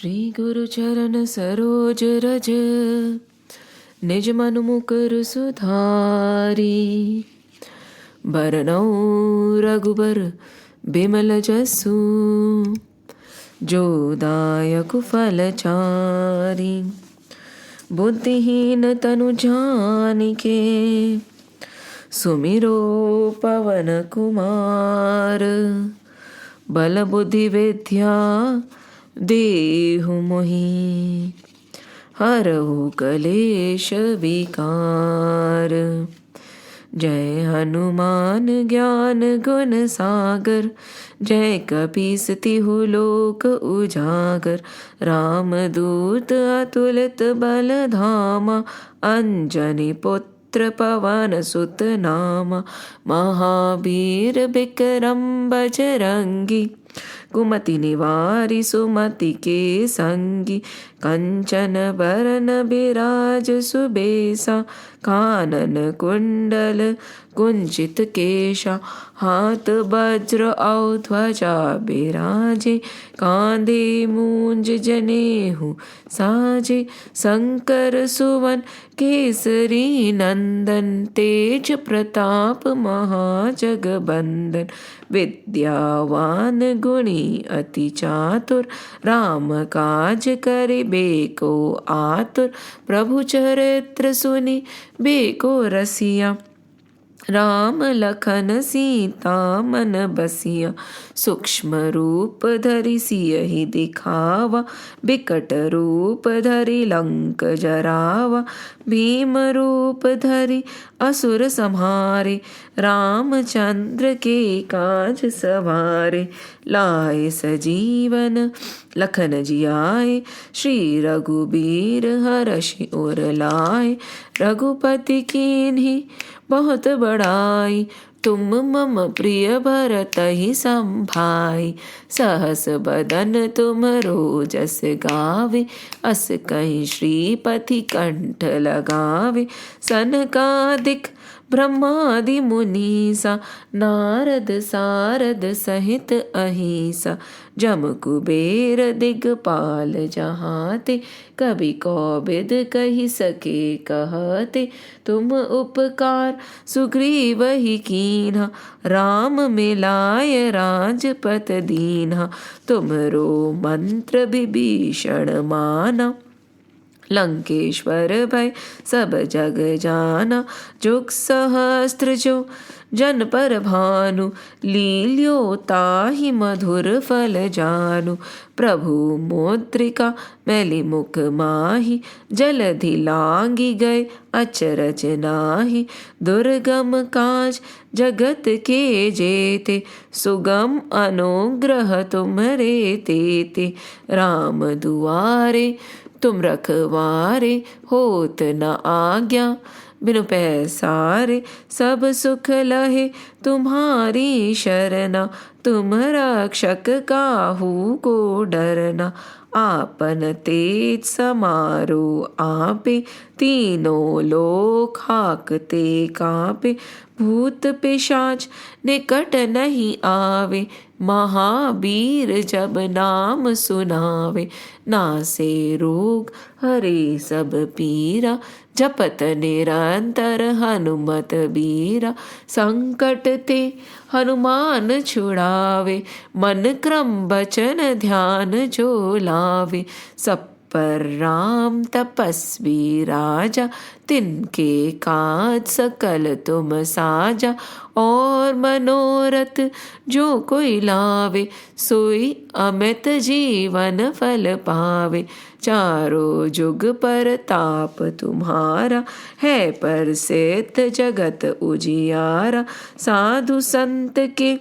श्री गुरु चरण सरोज रज निज मन मुकुर सुधारी। बरनौ रघुबर बिमल जसु जो दायक फलचारी। बुद्धिहीन तनु जानिके सुमिरो पवन कुमार। बल बुद्धि विद्या देहु मोहि हरहु कलेश विकार। जय हनुमान ज्ञान गुण सागर जय कपीस तिहु लोक उजागर। रामदूत अतुलित बल धामा अंजनी पुत्र पवन सुत नामा। महावीर विक्रम बजरंगी कुमति निवारि सुमति के संगी। कंचन बरन बिराज सुबेसा कानन कुंडल कुंचित केशा। हाथ वज्र औ ध्वजा बिराजे कांधे मूंज जनेहु साजे। शंकर सुवन केसरी नंदन तेज प्रताप महाजगबंदन। विद्यावान गुणी अति चातुर राम काज करिबे को आतुर। प्रभु चरित्र सुनि बेको रसिया राम लखन सीता मन बसिया। सूक्ष्म रूप धरि सियहि दिखावा बिकट रूप धरि लंक जरावा। भीम रूप धरि असुर संहारे रामचंद्र के काज सवारे। लाए सजीवन लखन जियाए श्री रघुबीर हरषि उर लाए। रघुपति कीन्ही बहुत बड़ाई तुम मम प्रिय भरतहि संभाई। सहस बदन तुम रोजस गावे अस कहीं श्रीपति कंठ लगावे। सनकादिक ब्रह्मादि मुनीसा नारद सारद सहित अहिसा। जम कुबेर दिगपाल जहाते कभी कौबिद कही सके कहते। तुम उपकार सुग्रीव ही कीन्हा राम मिलाय राजपत दीन्हा। तुमरो मंत्र विभीषण माना लंकेश्वर भय सब जग जाना। जुग सहस्त्र जो जन पर भानु लील्यो ताहि मधुर फल जानु। प्रभु मुद्रिका मैली मुख माहि जलधि लांगी गए अचरज नाहि। दुर्गम काज जगत के जेते सुगम अनुग्रह तुमरे तेते। राम दुआरे तुम रखवारे होत न आज्ञा बिनु पैसारे। सब सुख लहे तुम्हारी शरणा तुम रक्षक काहू को डरना। आपन तेज समारो आपे तीनों लोक हाकते कापे। भूत पिशाच निकट नहीं आवे महावीर जब नाम सुनावे। नासे रोग हरे सब पीरा जपत निरंतर हनुमत बीरा। संकट ते हनुमान छुड़ावे मन क्रम बचन ध्यान जो लावे। सब पर राम तपस्वी राजा तिनके काज सकल तुम साजा। और मनोरथ जो कोई लावे सोई अमित जीवन फल पावे। चारों जुग पर ताप तुम्हारा है प्रसिद्ध जगत उजियारा। साधु संत के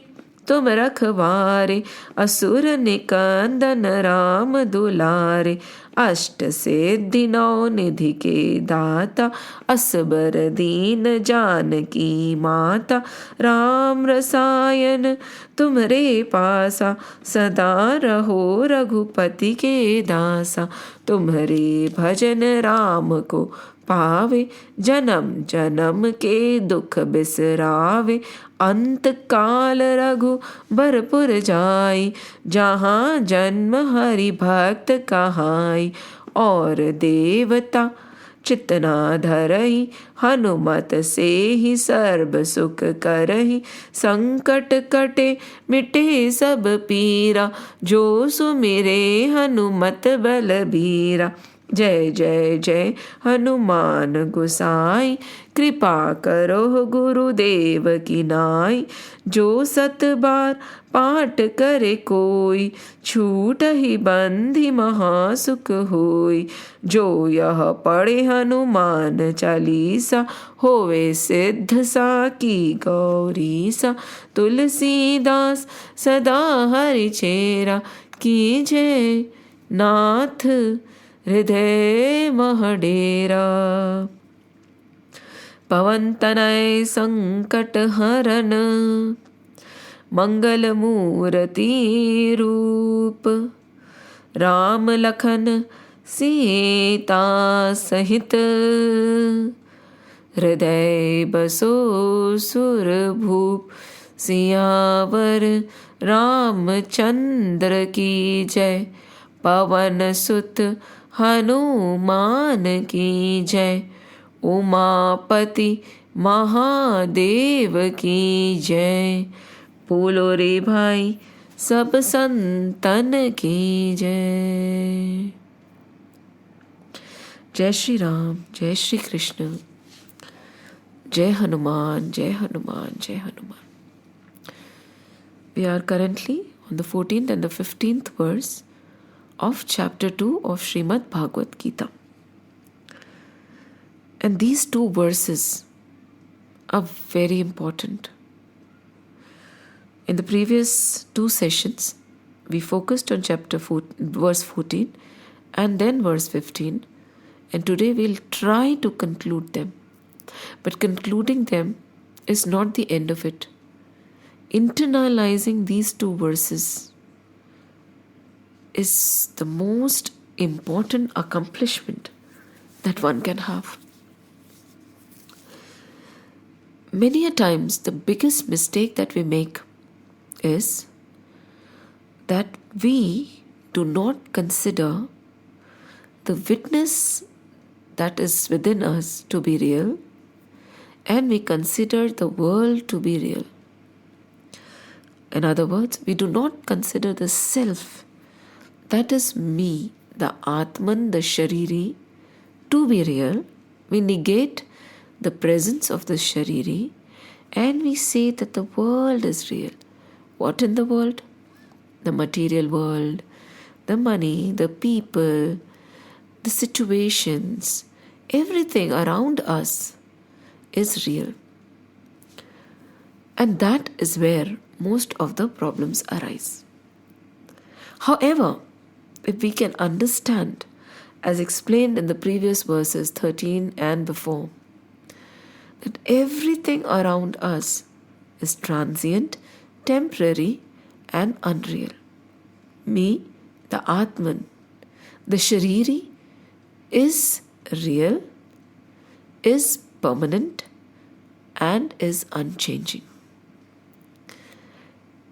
तुम रखवारे असुर निकंदन राम दुलारे। अष्ट सिद्धि नौ निधि के दाता असबर दीन जानकी माता। राम रसायन तुम्हरे पासा सदा रहो रघुपति के दासा। तुम्हरे भजन राम को पावे, जन्म जन्म के दुख बिसरावे, अंत काल रघुबरपुर जाई, जहाँ जन्म हरि भक्त कहाई, और देवता चितना धरही, हनुमत से ही सर्व सुख करही, संकट कटे मिटे सब पीरा, जो सुमिरे हनुमत बलबीरा। जय जय जय हनुमान गोसाई, कृपा करो गुरुदेव की नाई, जो सत बार पाठ करे कोई, छूट ही बंधी महासुख होई, जो यह पढ़े हनुमान चालीसा, होवे सिद्ध साकी गौरीसा, तुलसीदास सदा हरि चेरा, कीजे नाथ हृदय महडेरा। पवन तनय संकट हरन, मंगल मूर्ति रूप, राम लखन सीता सहित, हृदय बसो सुरभूप, सियावर रामचंद्र की जय, पवन सुत हनुमान की जय, उमापति महादेव की जय, बोलो रे भाई सब संतन की जय। जय श्री राम, जय श्री कृष्ण, जय हनुमान, जय हनुमान, जय Hanuman. We are currently on the 14th and the 15th verse of chapter 2 of Srimad Bhagavad Gita. And these two verses are very important. In the previous two sessions, we focused on verse 14 and then verse 15. And today we'll try to conclude them. But concluding them is not the end of it. Internalizing these two verses is the most important accomplishment that one can have. Many a times the biggest mistake that we make is that we do not consider the witness that is within us to be real, and we consider the world to be real. In other words, we do not consider the self, that is me, the Atman, the Shariri, to be real. We negate the presence of the Shariri and we say that the world is real. What in the world? The material world, the money, the people, the situations, everything around us is real. And that is where most of the problems arise. However, if we can understand, as explained in the previous verses 13 and before, that everything around us is transient, temporary and unreal. Me, the Atman, the Shariri, is real, is permanent and is unchanging.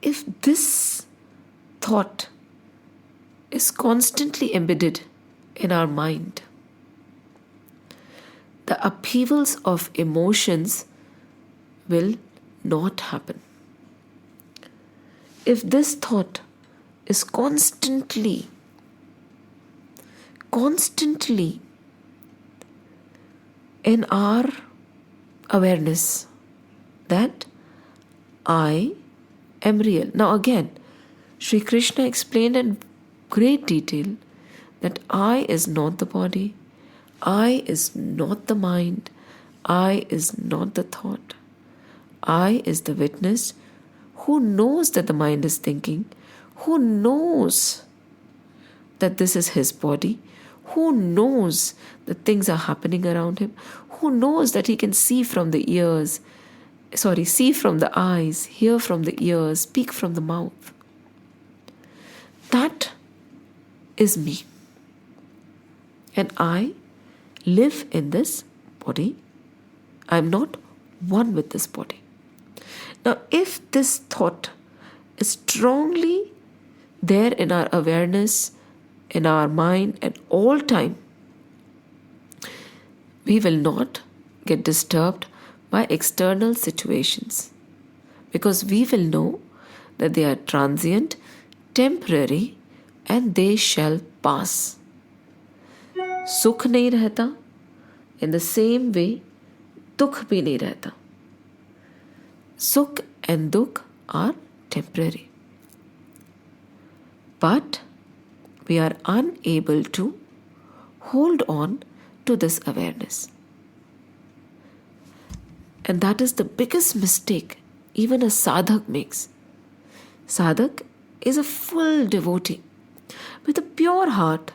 If this thought is constantly embedded in our mind, the upheavals of emotions will not happen. If this thought is constantly in our awareness that I am real. Now again, Sri Krishna explained in great detail that I is not the body, I is not the mind, I is not the thought. I is the witness who knows that the mind is thinking, who knows that this is his body, who knows that things are happening around him, who knows that he can see from the eyes, hear from the ears, speak from the mouth. That is me. And I live in this body. I am not one with this body. Now, if this thought is strongly there in our awareness, in our mind at all time, we will not get disturbed by external situations, because we will know that they are transient, temporary, and they shall pass. सुख नहीं रहता, in the same way दुख भी नहीं रहता. Sukh and dukh are temporary, but we are unable to hold on to this awareness. And that is the biggest mistake even a sadhak makes. Sadhak is a full devotee with a pure heart,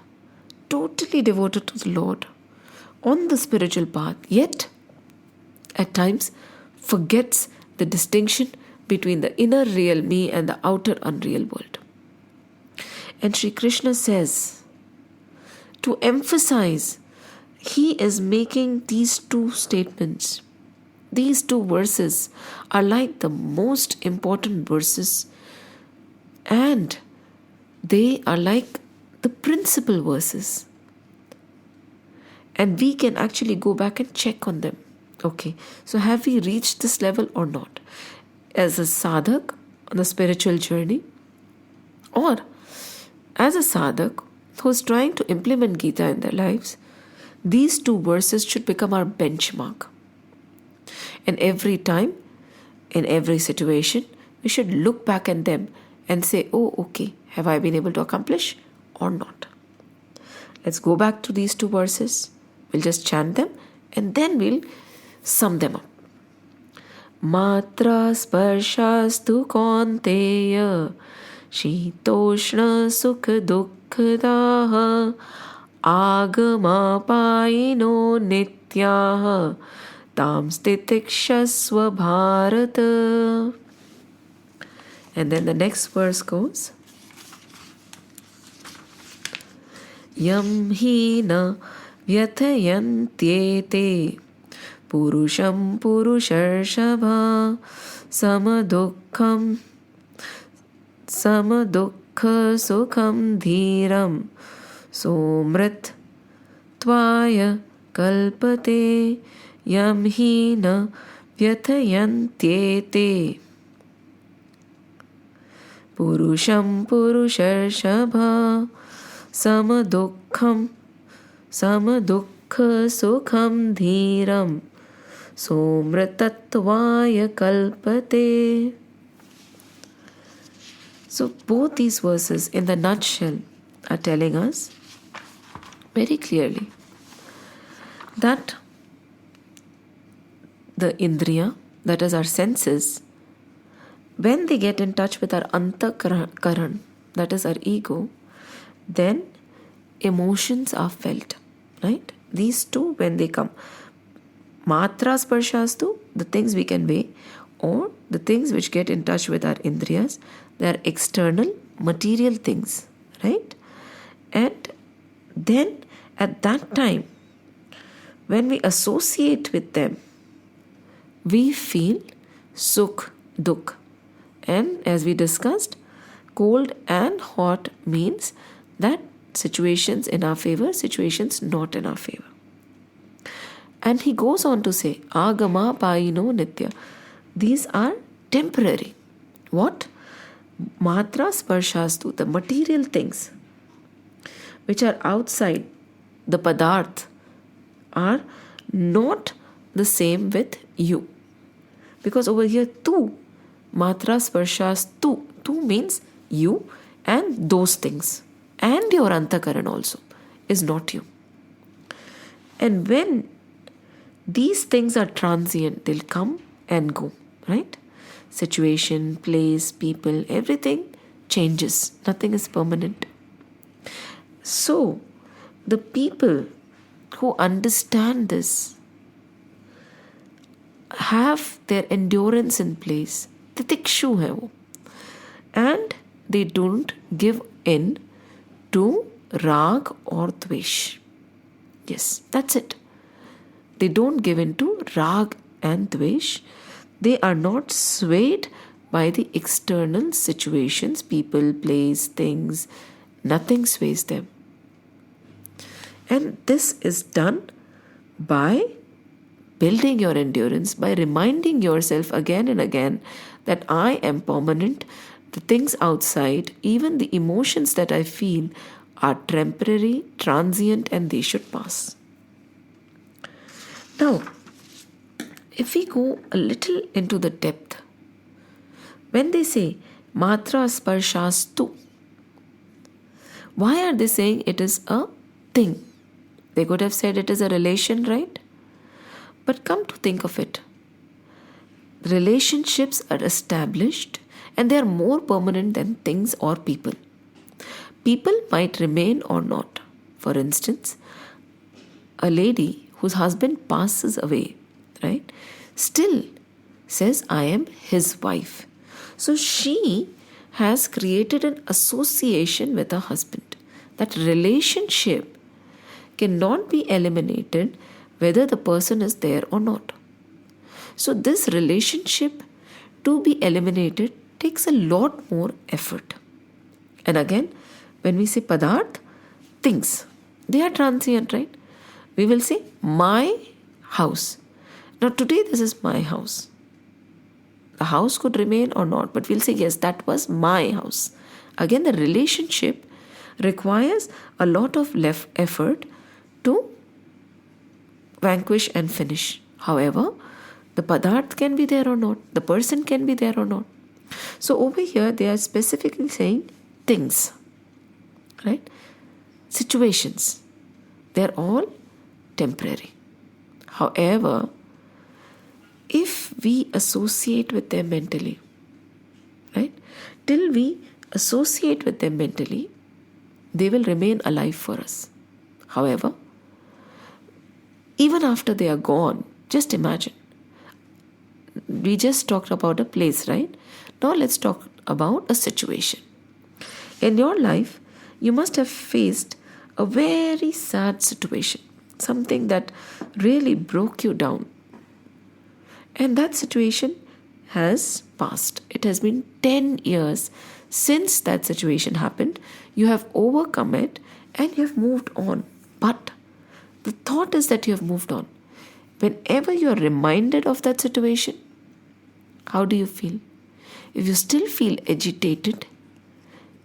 totally devoted to the Lord on the spiritual path, yet at times forgets the distinction between the inner real me and the outer unreal world. And Sri Krishna says, to emphasize, he is making these two statements. These two verses are like the most important verses, and they are like the principal verses. And we can actually go back and check on them. Okay, so have we reached this level or not? As a sadhak on the spiritual journey, or as a sadhak who is trying to implement Geeta in their lives, these two verses should become our benchmark. And every time, in every situation, we should look back at them and say, oh, okay, have I been able to accomplish or not? Let's go back to these two verses. We'll just chant them and then we'll sum them up. Matra sparshastu kaunteya shitoshna sukha dukkhadah agama payino nityah tam stitikshasva bharata. And then the next verse goes, Yam hina vyathayantyete purusham purusharshava samadukkham samadukha sukham dhiram somrit tvaya kalpate yam hina vyathayantyete purusham purusharshava samadukkham samadukha sukham dhiram somritatvaya kalpate. So both these verses in the nutshell are telling us very clearly that the indriya, that is our senses, when they get in touch with our antakaran, that is our ego, then emotions are felt, right? These two, when they come, matra sparshastu, the things we can weigh, or the things which get in touch with our indriyas, they are external material things, right? And then at that time, when we associate with them, we feel sukh, dukh. And as we discussed, cold and hot means that situations in our favor, situations not in our favor. And he goes on to say, agama payino nitya. These are temporary. What? Matra sparshastu, the material things which are outside the padarth are not the same with you. Because over here, tu, matra sparshastu, tu means you and those things. And your antakaran also is not you. And when these things are transient, they'll come and go, right? Situation, place, people, everything changes. Nothing is permanent. So, the people who understand this have their endurance in place. Titikshu hai wo. And they don't give in to rag or dvesh. Yes, that's it. They don't give in to rag and dvesh. They are not swayed by the external situations, people, place, things. Nothing sways them. And this is done by building your endurance, by reminding yourself again and again that I am permanent. The things outside, even the emotions that I feel, are temporary, transient, and they should pass. Now, if we go a little into the depth, when they say matra sparshastu, why are they saying it is a thing? They could have said it is a relation, right? But come to think of it, relationships are established and they are more permanent than things or people. People might remain or not. For instance, a lady whose husband passes away, right, still says, I am his wife. So she has created an association with her husband. That relationship cannot be eliminated whether the person is there or not. So this relationship to be eliminated takes a lot more effort. And again, when we say padarth, things, they are transient, right? We will say my house. Now today this is my house. The house could remain or not, but we'll say yes, that was my house. Again, the relationship requires a lot of effort to vanquish and finish. However, the padarth can be there or not, the person can be there or not. So over here they are specifically saying things, right? Situations, they're all temporary. However, if we associate with them mentally, right, till we associate with them mentally, they will remain alive for us. However, even after they are gone, just imagine. We just talked about a place, right? Now let's talk about a situation. In your life, you must have faced a very sad situation, something that really broke you down. And that situation has passed. It has been 10 years since that situation happened. You have overcome it and you have moved on. But the thought is that you have moved on. Whenever you are reminded of that situation, how do you feel? If you still feel agitated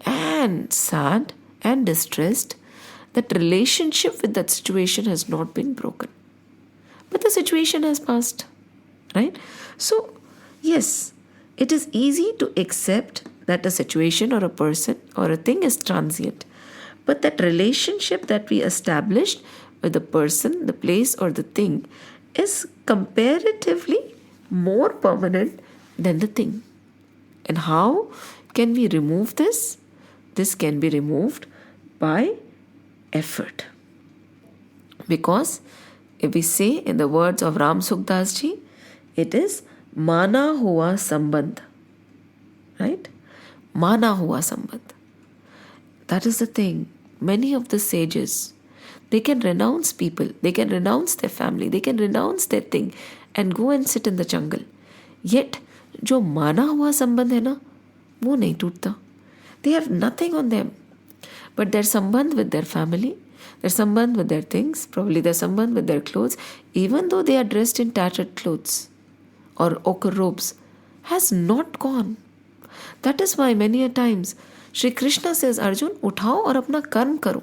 and sad and distressed, that relationship with that situation has not been broken. But the situation has passed, right? So, yes, it is easy to accept that a situation or a person or a thing is transient. But that relationship that we established with the person, the place, or the thing is comparatively more permanent than the thing. And how can we remove this? This can be removed by effort. Because if we say in the words of Ram Sukhdas ji, it is mana hua sambandh. Right? Mana hua sambandh. That is the thing. Many of the sages, they can renounce people, they can renounce their family, they can renounce their thing and go and sit in the jungle. Yet, जो माना हुआ संबंध है ना, वो नहीं टूटता. They have nothing on them. But their संबंध with their family, their संबंध with their things, probably their संबंध with their clothes, even though they are dressed in tattered clothes or ochre robes, has not gone. That is why many a times Shri Krishna says, Arjun, उठाओ और अपना कर्म करो.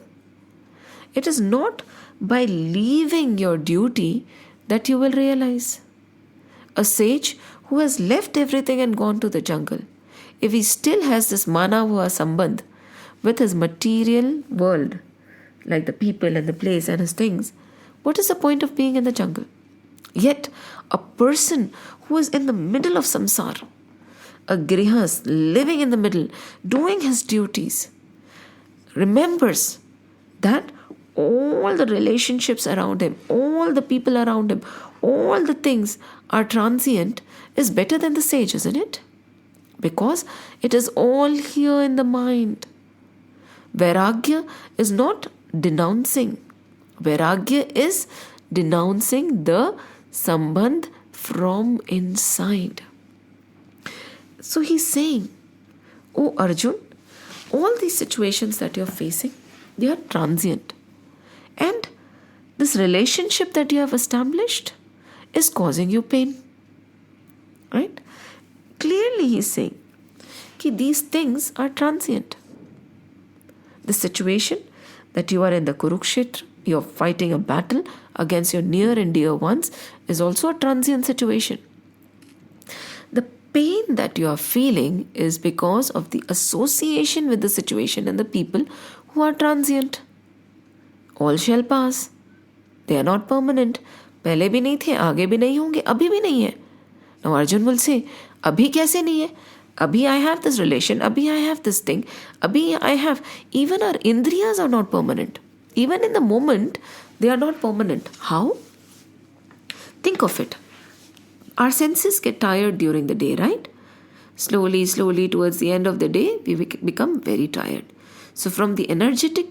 It is not by leaving your duty that you will realize. A sage who has left everything and gone to the jungle, if he still has this mana hua sambandh with his material world, like the people and the place and his things, what is the point of being in the jungle? Yet, a person who is in the middle of samsara, a grihas living in the middle, doing his duties, remembers that all the relationships around him, all the people around him, all the things are transient, is better than the sage, isn't it? Because it is all here in the mind. Vairagya is not denouncing. Vairagya is denouncing the sambandh from inside. So he's saying, oh Arjun, all these situations that you're facing, they are transient. And this relationship that you have established is causing you pain. Right? Clearly he's saying that these things are transient. The situation that you are in the Kurukshetra, you're fighting a battle against your near and dear ones, is also a transient situation. The pain that you are feeling is because of the association with the situation and the people who are transient. All shall pass. They are not permanent. पहले भी नहीं थे, आगे भी नहीं होंगे, अभी भी नहीं है. Now Arjun will say, अभी कैसे नहीं है? Abhi I have this relation, Abhi I have this thing, Abhi I have. Even our indriyas are not permanent. Even in the moment, they are not permanent. How? Think of it. Our senses get tired during the day, right? Slowly, towards the end of the day, we become very tired. So from the energetic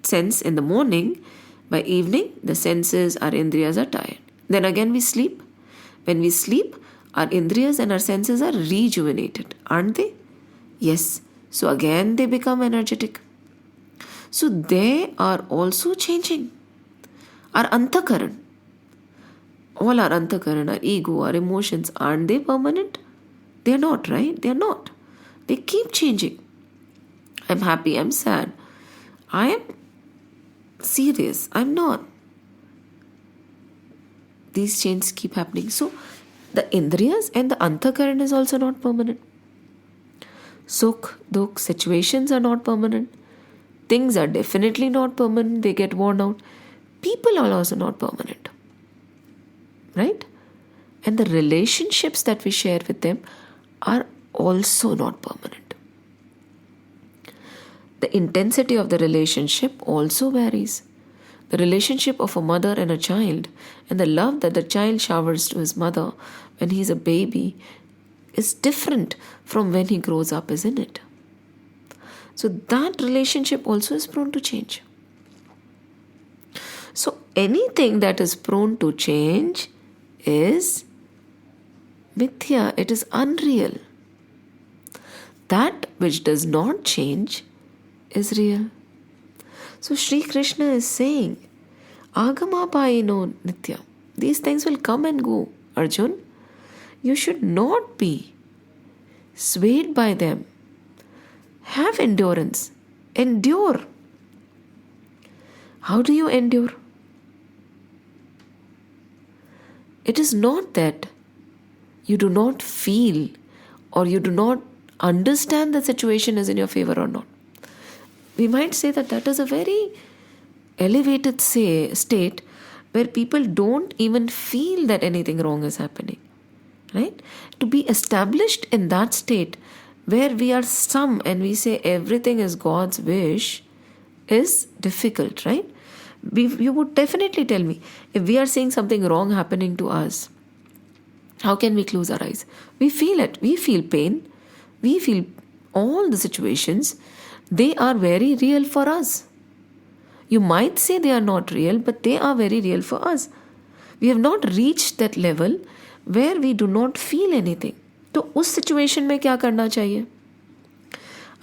sense in the morning, by evening, the senses, our indriyas are tired. Then again we sleep. When we sleep, our indriyas and our senses are rejuvenated, aren't they? Yes. So again they become energetic. So they are also changing. Our antakaran, all our antakaran, our ego, our emotions, aren't they permanent? They are not, right? They are not. They keep changing. I'm happy, I'm sad. I am serious, I'm not. These changes keep happening. So the indriyas and the antakaran is also not permanent. Sukh, dukh, situations are not permanent. Things are definitely not permanent. They get worn out. People are also not permanent. Right? And the relationships that we share with them are also not permanent. The intensity of the relationship also varies. The relationship of a mother and a child and the love that the child showers to his mother when he is a baby is different from when he grows up, isn't it? So that relationship also is prone to change. So anything that is prone to change is mithya, it is unreal. That which does not change is real. So Sri Krishna is saying, Agamapayino Nitya. These things will come and go, Arjun. You should not be swayed by them. Have endurance. Endure. How do you endure? It is not that you do not feel or you do not understand the situation is in your favor or not. We might say that that is a very elevated state where people don't even feel that anything wrong is happening. Right? To be established in that state where we are some and we say everything is God's wish is difficult, right? You would definitely tell me, if we are seeing something wrong happening to us, how can we close our eyes? We feel it. We feel pain. We feel all the situations. They are very real for us. You might say they are not real, but they are very real for us. We have not reached that level where we do not feel anything. तो उस situation में क्या करना चाहिए?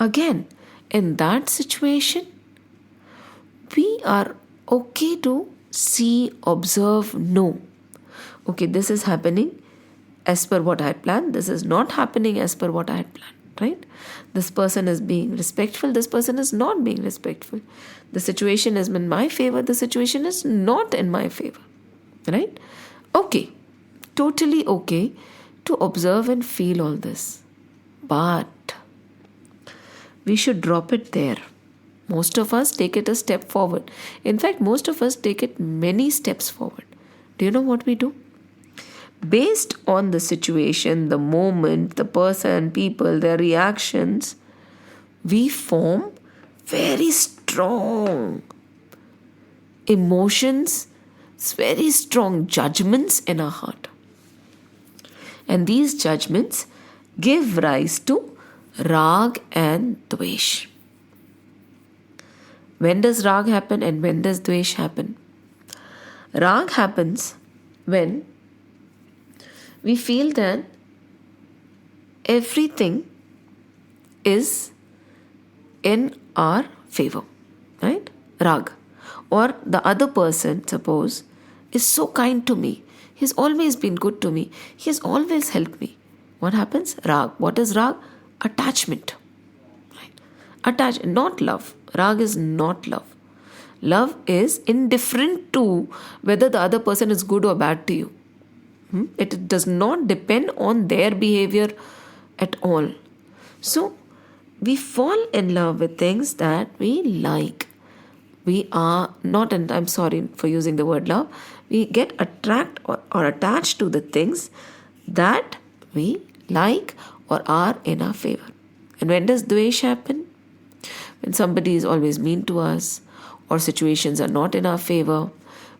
Again, in that situation, we are okay to see, observe, know. Okay, this is happening as per what I had planned. This is not happening as per what I had planned. Right? This person is being respectful. This person is not being respectful. The situation is in my favor. The situation is not in my favor. Right? Okay. Totally okay to observe and feel all this. But we should drop it there. Most of us take it a step forward. In fact, most of us take it many steps forward. Do you know what we do? Based on the situation, the moment, the person, people, their reactions, we form very strong emotions, very strong judgments in our heart. And these judgments give rise to rag and dvesh. When does rag happen and when does dvesh happen? Rag happens when we feel that everything is in our favor, right? Rag. Or the other person, suppose, is so kind to me. He's always been good to me. He has always helped me. What happens? Rag. What is rag? Attachment. Right? Not love. Rag is not love. Love is indifferent to whether the other person is good or bad to you. It does not depend on their behavior at all. So, we fall in love with things that we like. We are not, and I'm sorry for using the word love, we get attracted or attached to the things that we like or are in our favor. And when does dvesh happen? When somebody is always mean to us, or situations are not in our favor,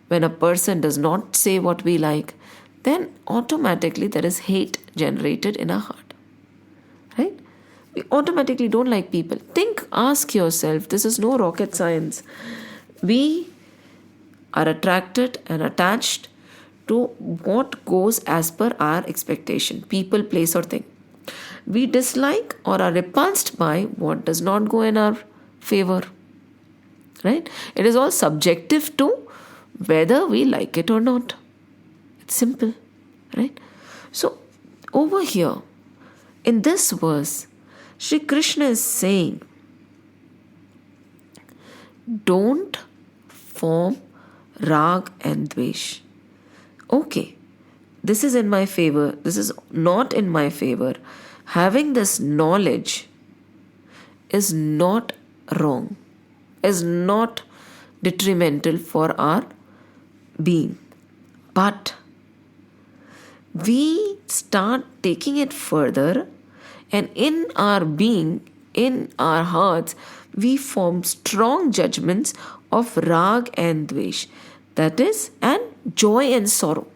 when a person does not say what we like, then automatically there is hate generated in our heart. Right? We automatically don't like people. Ask yourself, this is no rocket science. We are attracted and attached to what goes as per our expectation, people, place, or thing. We dislike or are repulsed by what does not go in our favor. Right? It is all subjective to whether we like it or not. It's simple. Right? So, over here, in this verse, Shri Krishna is saying, don't form rag and dvesh. Okay, this is in my favor, this is not in my favor. Having this knowledge is not wrong, is not detrimental for our being. But we start taking it further, and in our being, in our hearts, we form strong judgments of rag and dvesh. That is, and joy and sorrow.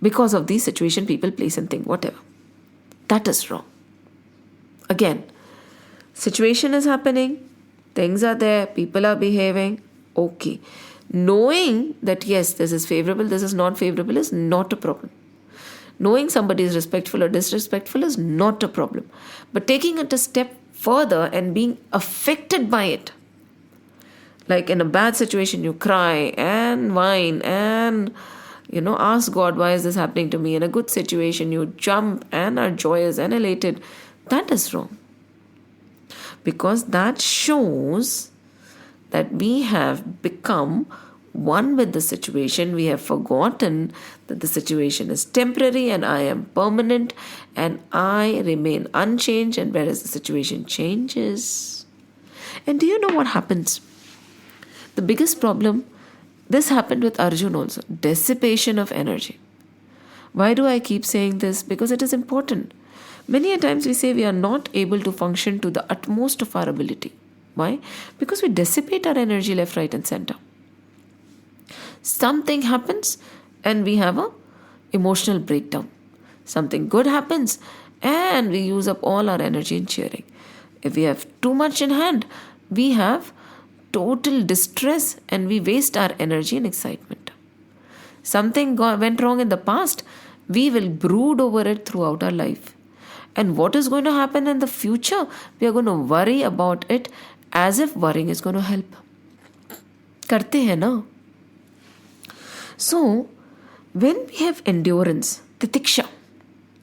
Because of these situation, people, place and think, whatever. That is wrong. Again, situation is happening, things are there, people are behaving, okay. Knowing that yes, this is favorable, this is not favorable is not a problem. Knowing somebody is respectful or disrespectful is not a problem. But taking it a step further and being affected by it, like in a bad situation, you cry and whine and ask God, why is this happening to me? In a good situation, you jump and are joyous and elated. That is wrong. Because that shows that we have become one with the situation. We have forgotten that the situation is temporary and I am permanent and I remain unchanged, and whereas the situation changes. And do you know what happens? The biggest problem, this happened with Arjun also, dissipation of energy. Why do I keep saying this? Because it is important. Many a times we say we are not able to function to the utmost of our ability. Why? Because we dissipate our energy left, right and center. Something happens and we have a emotional breakdown. Something good happens and we use up all our energy in cheering. If we have too much in hand, we have total distress and we waste our energy in excitement. Something went wrong in the past, we will brood over it throughout our life. And what is going to happen in the future? We are going to worry about it as if worrying is going to help. Karte hai na? So, when we have endurance, titiksha,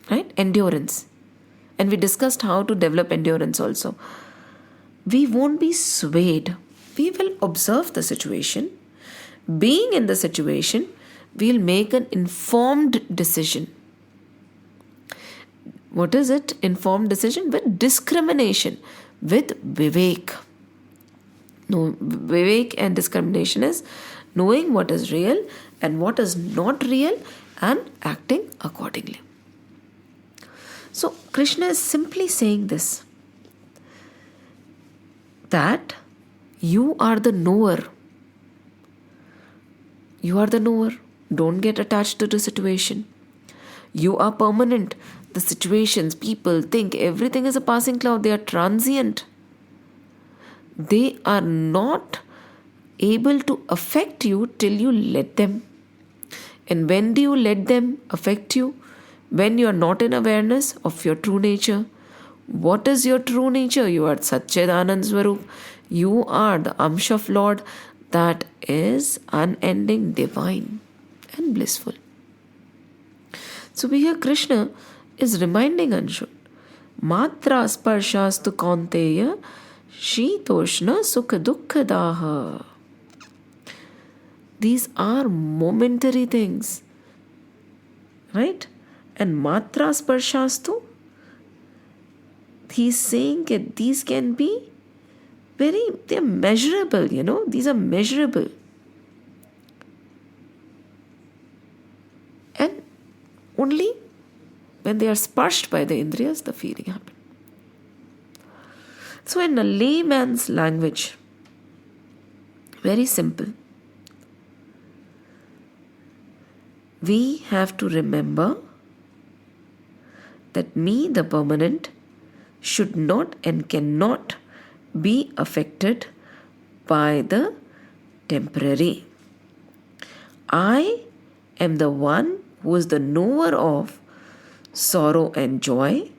right? Endurance. And we discussed how to develop endurance also. We won't be swayed. We will observe the situation. Being in the situation, we'll make an informed decision. What is it? Informed decision with discrimination, with vivek. No, vivek and discrimination is knowing what is real and what is not real and acting accordingly. So Krishna is simply saying this, that you are the knower. You are the knower. Don't get attached to the situation. You are permanent. The situations, people think everything is a passing cloud. They are transient. They are not able to affect you till you let them. And when do you let them affect you? When you are not in awareness of your true nature. What is your true nature? You are Satchidanand Swarup. You are the Amsh of Lord that is unending, divine and blissful. So we hear Krishna is reminding Arjuna, Matra sparshaastu kaunteya shitoshna sukha dukkha daha. These are momentary things, right? And matra sparshaastu, he's saying that these can be they're measurable, these are measurable. And only when they are sparshed by the indriyas, the feeling happens. So in a layman's language, very simple, we have to remember that me, the permanent, should not and cannot be affected by the temporary. I am the one who is the knower of sorrow and joy,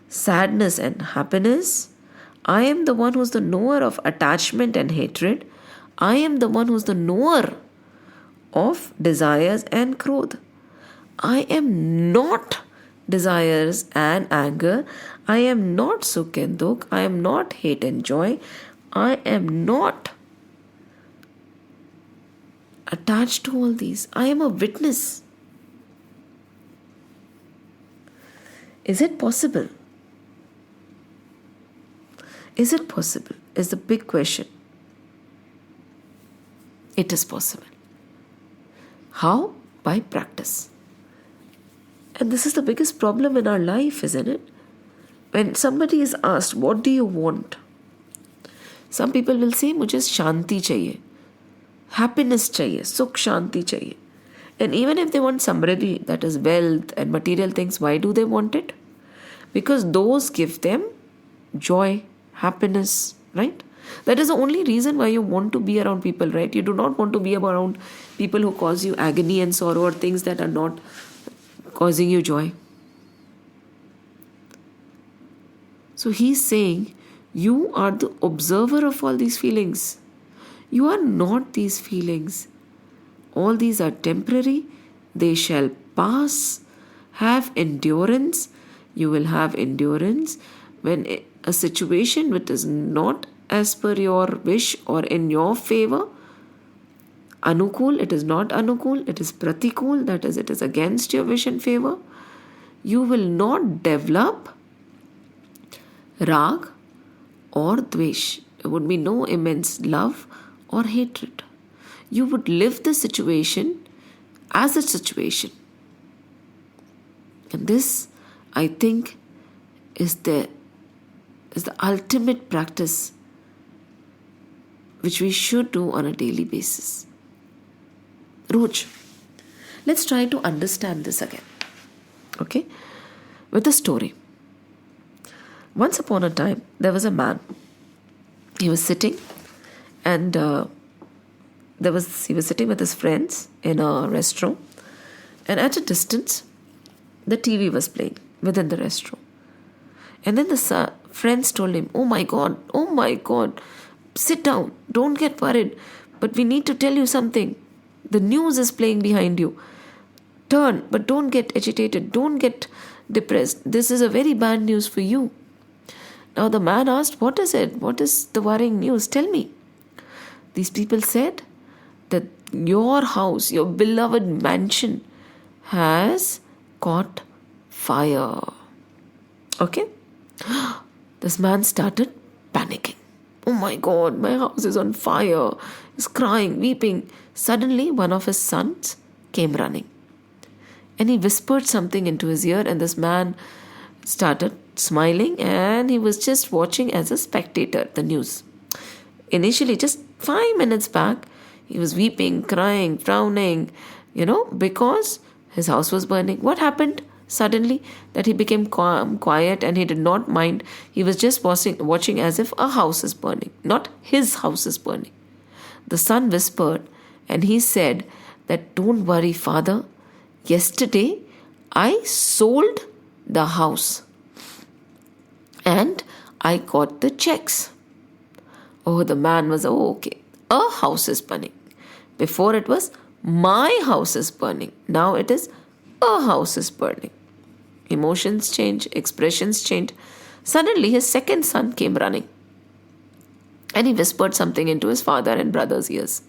sadness and happiness. I am the one who is the knower of attachment and hatred. I am the one who is the knower of desires and krodh. I am not desires and anger. I am not sukh and dukh. I am not hate and joy. I am not attached to all these. I am a witness. Is it possible? Is it possible? Is the big question. It is possible. How? By practice. And this is the biggest problem in our life, isn't it? When somebody is asked, what do you want? Some people will say, mujhe shanti chahiye. Happiness chahiye. Sukh shanti chahiye. And even if they want samriddhi, that is wealth and material things, why do they want it? Because those give them joy, happiness, right? That is the only reason why you want to be around people, right? You do not want to be around people who cause you agony and sorrow or things that are not causing you joy. So he's saying, you are the observer of all these feelings. You are not these feelings. All these are temporary. They shall pass. Have endurance. You will have endurance when a situation which is not as per your wish or in your favor, anukul, it is not anukul, it is pratikul, that is, it is against your wish and favor. You will not develop rag or dvesh. There would be no immense love or hatred. You would live the situation as a situation. And this, I think, is the ultimate practice which we should do on a daily basis. Roj, let's try to understand this again. Okay? With a story. Once upon a time, there was a man. He was sitting and he was sitting with his friends in a restaurant, and at a distance, the TV was playing within the restaurant. And then the friends told him, oh my God, sit down, don't get worried, but we need to tell you something. The news is playing behind you. Turn, but don't get agitated, don't get depressed. This is a very bad news for you. Now the man asked, what is it? What is the worrying news? Tell me. These people said that your house, your beloved mansion has caught fire. Okay? This man started panicking. Oh my God, my house is on fire. He's crying, weeping. Suddenly, one of his sons came running. And he whispered something into his ear, and this man started smiling, and he was just watching as a spectator the news. Initially, just 5 minutes back, he was weeping, crying, frowning, because his house was burning. What happened? Suddenly, that he became calm, quiet, and he did not mind. He was just watching as if a house is burning, not his house is burning. the son whispered and he said that, "Don't worry, father. Yesterday I sold the house and I got the checks." Oh, the man was, "Oh, okay. A house is burning. Before it was, my house is burning. Now it is, a house is burning." Emotions change, expressions change. Suddenly his second son came running and he whispered something into his father and brother's ears.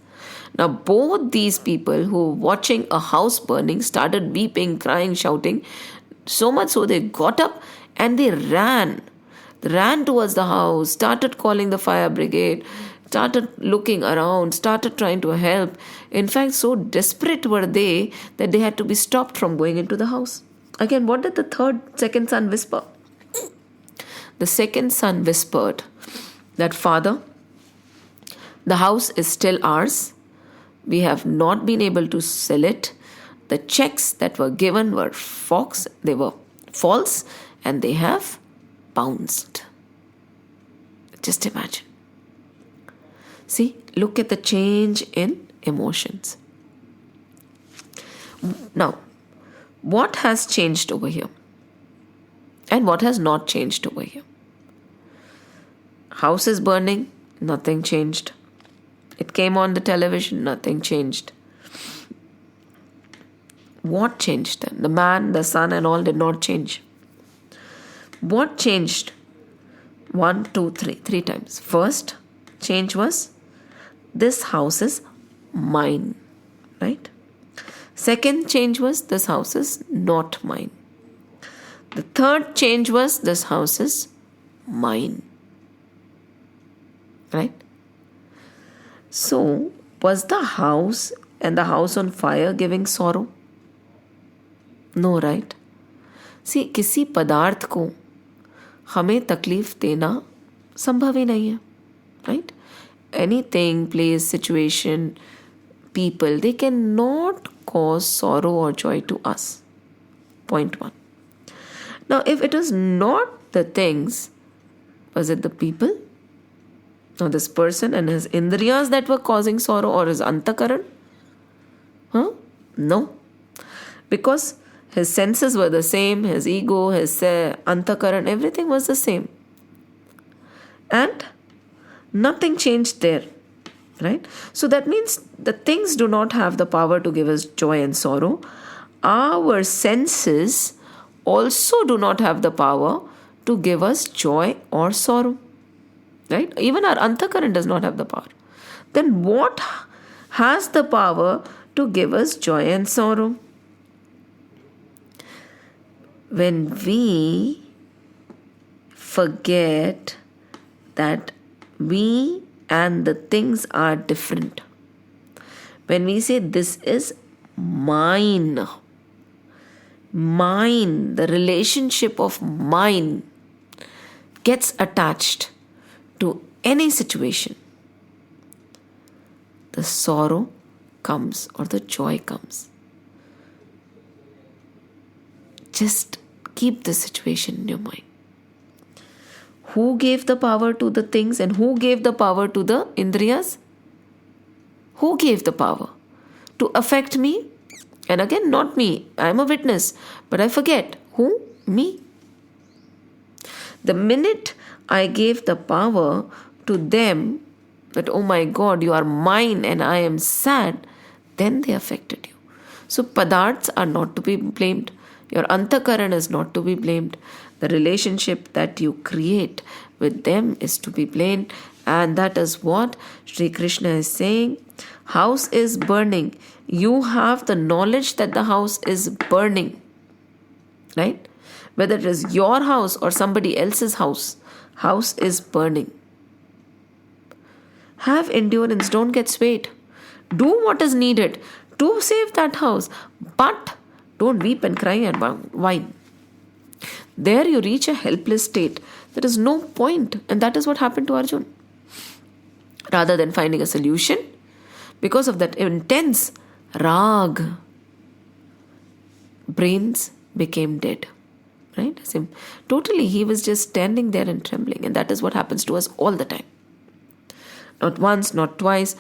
Now both these people who were watching a house burning started weeping, crying, shouting. So much so they got up and they ran towards the house, started calling the fire brigade, started looking around, started trying to help. In fact, so desperate were they that they had to be stopped from going into the house. Again, what did the second son whisper? The second son whispered that, "Father, the house is still ours. We have not been able to sell it. The checks that were given were false, and they have bounced." Just imagine. See, look at the change in emotions. Now, what has changed over here? And what has not changed over here? House is burning, nothing changed. It came on the television, nothing changed. What changed then? The man, the son, and all did not change. What changed? 1, 2, 3. 3 times. First change was, this house is mine. Right? Second change was, this house is not mine. The third change was, this house is mine. Right? So, was the house and the house on fire giving sorrow? No, right? See, किसी पदार्थ को हमें तकलीफ देना संभव ही नहीं है. Right? Anything, place, situation, people, they cannot cause sorrow or joy to us. Point 1. Now, if it was not the things, was it the people? Now, this person and his indriyas that were causing sorrow, or his antakaran? No. Because his senses were the same, his ego, his antakaran, everything was the same. And nothing changed there. Right? So that means the things do not have the power to give us joy and sorrow. Our senses also do not have the power to give us joy or sorrow. Right? Even our antakaran does not have the power. Then what has the power to give us joy and sorrow? When we forget that we and the things are different. When we say, this is mine, the relationship of mine gets attached to any situation, the sorrow comes or the joy comes. Just keep the situation in your mind. Who gave the power to the things and who gave the power to the indriyas? Who gave the power to affect me? And again, not me. I am a witness. But I forget. Who? Me. The minute I gave the power to them that, oh my God, you are mine and I am sad, then they affected you. So padarths are not to be blamed. Your antakaran is not to be blamed. The relationship that you create with them is to be blamed. And that is what Sri Krishna is saying. House is burning. You have the knowledge that the house is burning. Right? Whether it is your house or somebody else's house, house is burning. Have endurance. Don't get swayed. Do what is needed to save that house. But don't weep and cry and whine. There you reach a helpless state. There is no point. And that is what happened to Arjun. Rather than finding a solution, because of that intense rag, brains became dead. Right? Totally, he was just standing there and trembling. And that is what happens to us all the time. Not once, not twice,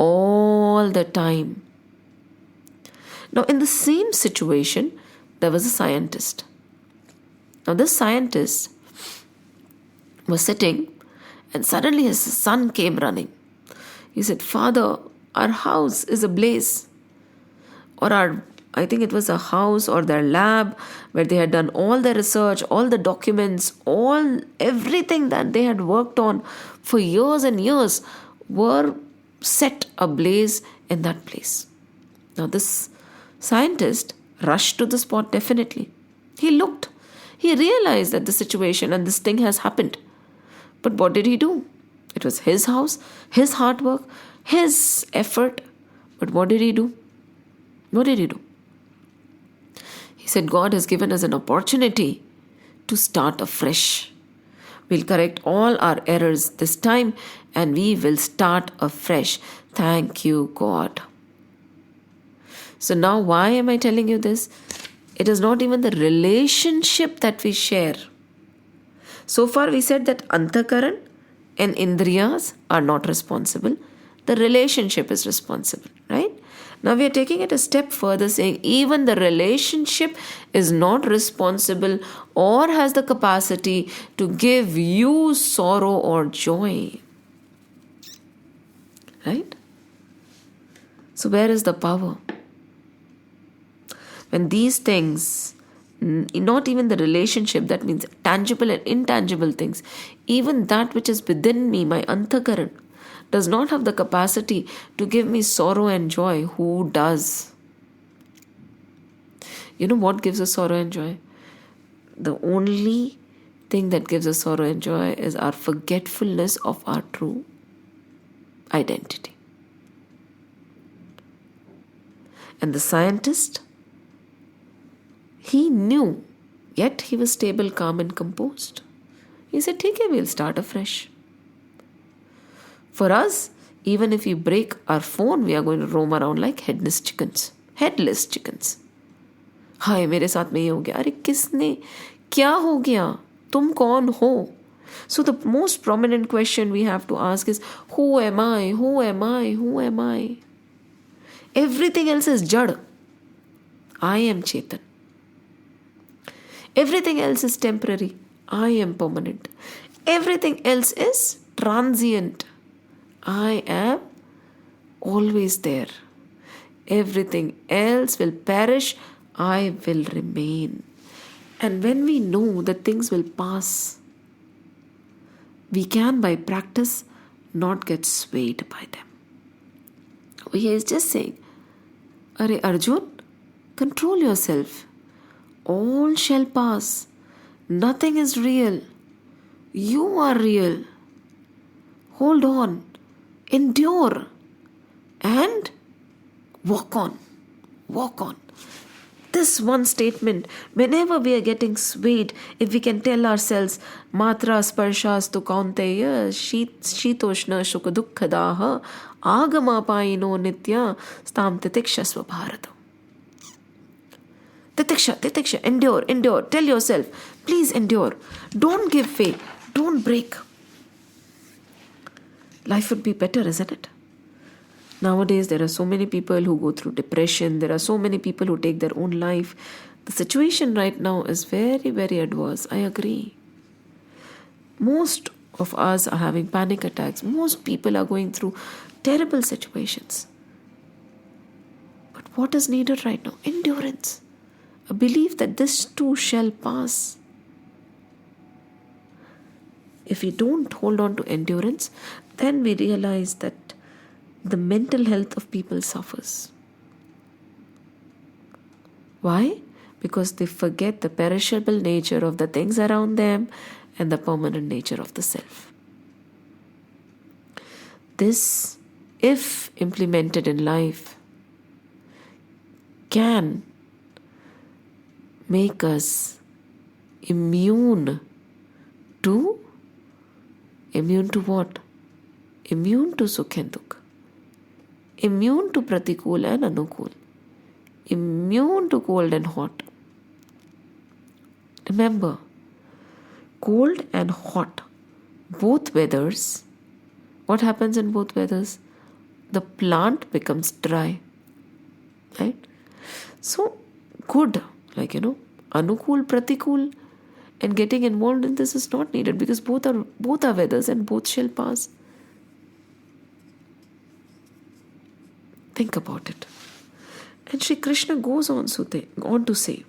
all the time. Now, in the same situation, there was a scientist. Now, this scientist was sitting, and suddenly his son came running. He said, "Father, our house is ablaze." I think it was a house or their lab where they had done all the research, all the documents, everything that they had worked on for years and years were set ablaze in that place. Now, this scientist rushed to the spot definitely. He looked. He realized that the situation and this thing has happened. But what did he do? It was his house, his hard work, his effort. But what did he do? What did he do? He said, God has given us an opportunity to start afresh. We'll correct all our errors this time and we will start afresh. Thank you, God. So now why am I telling you this? It is not even the relationship that we share. So far we said that Antakaran and Indriyas are not responsible. The relationship is responsible, right? Now we are taking it a step further, saying even the relationship is not responsible or has the capacity to give you sorrow or joy. Right? So where is the power? When these things, not even the relationship, that means tangible and intangible things, even that which is within me, my antakaran, does not have the capacity to give me sorrow and joy, who does? You know what gives us sorrow and joy? The only thing that gives us sorrow and joy is our forgetfulness of our true identity. And the scientist, he knew, yet he was stable, calm and composed. He said, "Okay, we'll start afresh." For us, even if we break our phone, we are going to roam around like headless chickens. Headless chickens. हाय मेरे साथ में ये हो गया. अरे किसने? क्या हो गया? तुम कौन हो? So the most prominent question we have to ask is, who am I? Who am I? Who am I? Everything else is jad. I am Chetan. Everything else is temporary. I am permanent. Everything else is transient. I am always there. Everything else will perish. I will remain. And when we know that things will pass, we can, by practice, not get swayed by them. He is just saying, Are Arjun, control yourself. All shall pass. Nothing is real. You are real. Hold on. Endure. And walk on. Walk on. This one statement, whenever we are getting swayed, if we can tell ourselves, Matra sparshas tu kaunteya shitoshna shukadukkadaha agamapayino nitya stam titikshasva bharata. Titiksha, endure. Tell yourself, please endure. Don't give way. Don't break. Life would be better, isn't it? Nowadays, there are so many people who go through depression. There are so many people who take their own life. The situation right now is very, very adverse. I agree. Most of us are having panic attacks. Most people are going through terrible situations. But what is needed right now? Endurance. A belief that this too shall pass. If we don't hold on to endurance, then we realize that the mental health of people suffers. Why? Because they forget the perishable nature of the things around them and the permanent nature of the self. This, if implemented in life, can make us immune to what? Immune to sukh and dukh. Immune to pratikul and anukul. Immune to cold and hot. Remember, cold and hot, both weathers, what happens in both weathers? the plant becomes dry. Right? So, good, Anukul, Pratikul, and getting involved in this is not needed because both are weathers and both shall pass. Think about it. And Sri Krishna goes on to say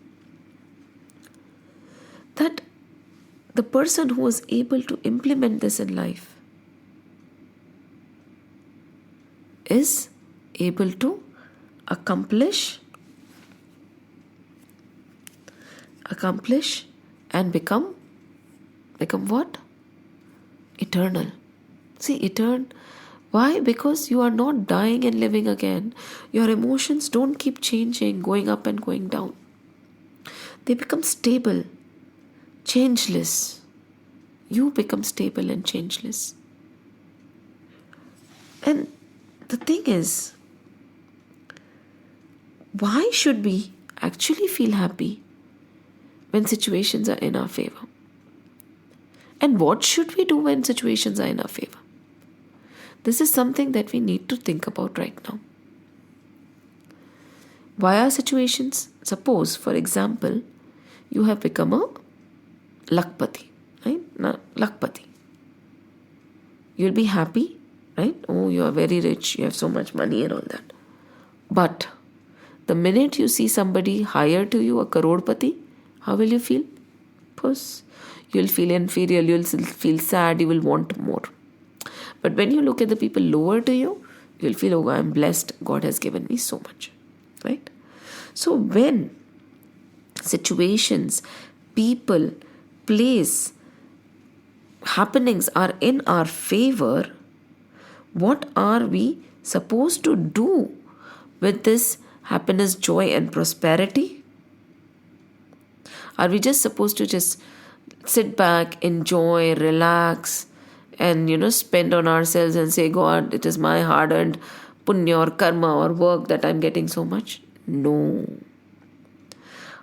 that the person who is able to implement this in life is able to accomplish and become what? Eternal. See, eternal. Why? Because you are not dying and living again. Your emotions don't keep changing, going up and going down. They become stable, changeless. You become stable and changeless. And the thing is, why should we actually feel happy when situations are in our favor? And what should we do when situations are in our favor? This is something that we need to think about right now. Why are situations? Suppose, for example, you have become a lakpati, right? Now, lakpati. You'll be happy, right? Oh, you are very rich, you have so much money and all that. But the minute you see somebody higher to you, a karodpati, how will you feel? Puss. You'll feel inferior, you'll feel sad, you will want more. But when you look at the people lower to you, you'll feel, oh, I'm blessed, God has given me so much, right? So when situations, people, place, happenings are in our favor, what are we supposed to do with this happiness, joy and prosperity? Are we just supposed to just sit back, enjoy, relax, and spend on ourselves and say, God, it is my hard-earned punya or karma or work that I'm getting so much? No.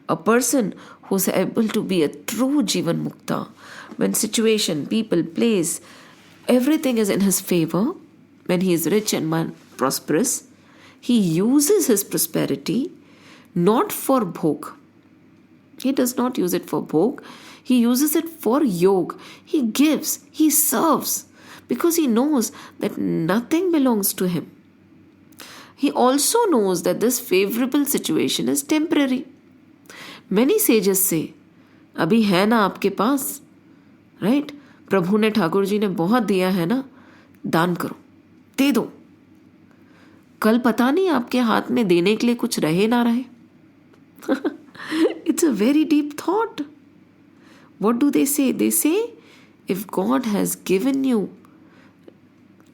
A person who's able to be a true Jivan Mukta, when situation, people, place, everything is in his favor, when he is rich and prosperous, he uses his prosperity not for bhog. He does not use it for bhog. He uses it for yog. He gives, he serves, because he knows that nothing belongs to him. He also knows that this favorable situation is temporary. Many sages say, अभी है ना आपके पास, right? प्रभु ने, ठाकुर जी ने बहुत दिया है ना, दान करो, दे दो. कल पता नहीं आपके हाथ में देने के लिए कुछ रहे ना रहे. It's a very deep thought. What do they say? They say, if God has given you,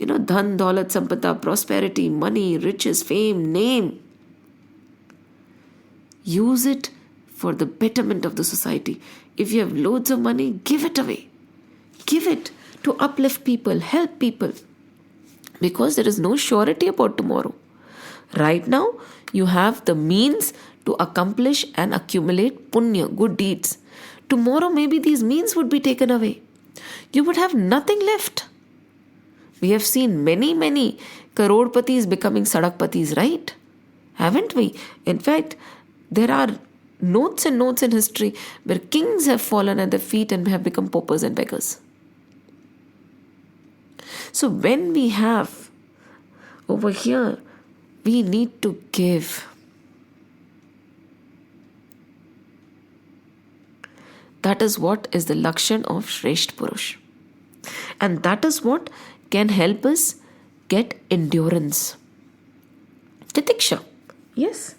dhan, daulat, sampata, prosperity, money, riches, fame, name, use it for the betterment of the society. If you have loads of money, give it away. Give it to uplift people, help people. Because there is no surety about tomorrow. Right now, you have the means to accomplish and accumulate punya, good deeds. Tomorrow, maybe these means would be taken away. You would have nothing left. We have seen many karodpatis becoming sadakpatis, right? Haven't we? In fact, there are notes and notes in history where kings have fallen at their feet and have become paupers and beggars. So when we have over here, we need to give. That is what is the lakshan of Shresht Purush. And that is what can help us get endurance. Titiksha. Yes.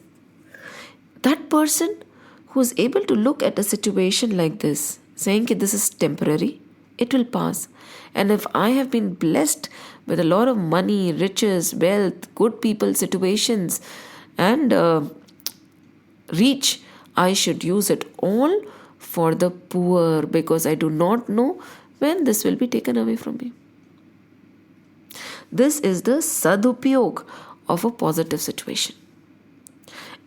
That person who is able to look at a situation like this, saying that this is temporary, it will pass. And if I have been blessed with a lot of money, riches, wealth, good people, situations, and reach, I should use it all for the poor, because I do not know when this will be taken away from me. This is the sadupyog of a positive situation.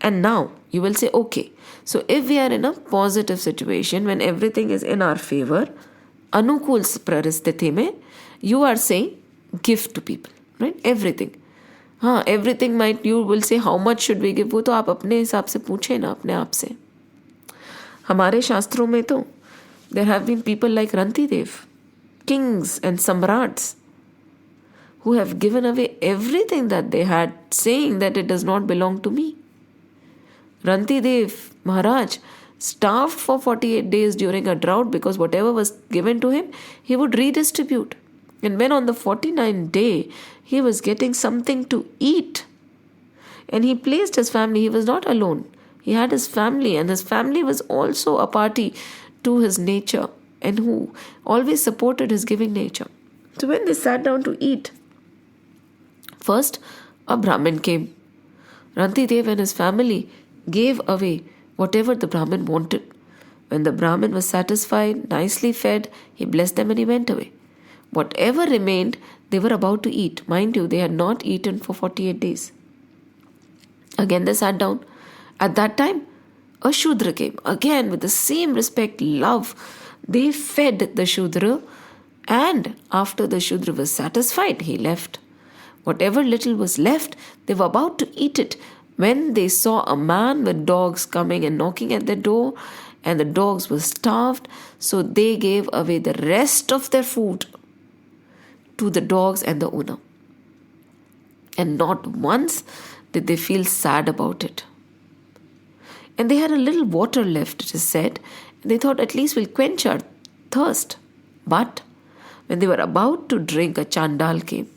And now you will say, okay, so if we are in a positive situation, when everything is in our favor, anukul paristhithi mein, you are saying give to people, right? Everything. हाँ, everything might, you will say how much should we give, वो तो आप अपने हिसाब से पूछे ना अपने आप से. हमारे शास्त्रों में तो there have been people like Ranti Dev, kings and सम्राट्स, who have given away everything that they had, saying that it does not belong to me. Ranti Dev Maharaj starved for 48 days during a drought because whatever was given to him, he would redistribute. And when on the 49th day, he was getting something to eat, and he placed his family, he was not alone. He had his family, and his family was also a party to his nature and who always supported his giving nature. So when they sat down to eat, first, a Brahmin came. Ranti Dev and his family gave away whatever the Brahmin wanted. When the Brahmin was satisfied, nicely fed, he blessed them and he went away. Whatever remained, they were about to eat. Mind you, they had not eaten for 48 days. Again, they sat down. At that time, a Shudra came. Again, with the same respect, love, they fed the Shudra, and after the Shudra was satisfied, he left. Whatever little was left, they were about to eat it when they saw a man with dogs coming and knocking at their door, and the dogs were starved, so they gave away the rest of their food to the dogs and the owner. And not once did they feel sad about it. And they had a little water left, it is said, and they thought at least we'll quench our thirst. But when they were about to drink, a Chandal came.